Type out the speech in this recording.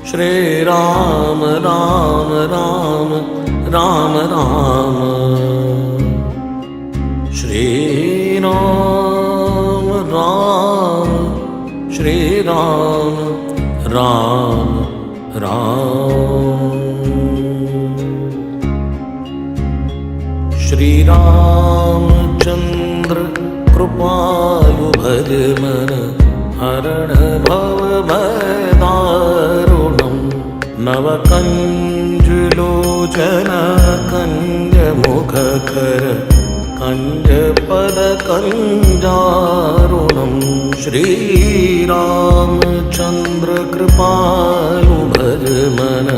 श्रीराम राम राम राम राम श्रीराम राम श्रीराम राम राम श्रीरामचंद्र कृपालु भज मन हरण भव भयदारुणं नवकंजुलोचन कंजमुखकर कंजपदकंजारुणं श्रीरामचंद्र कृपालु भज मन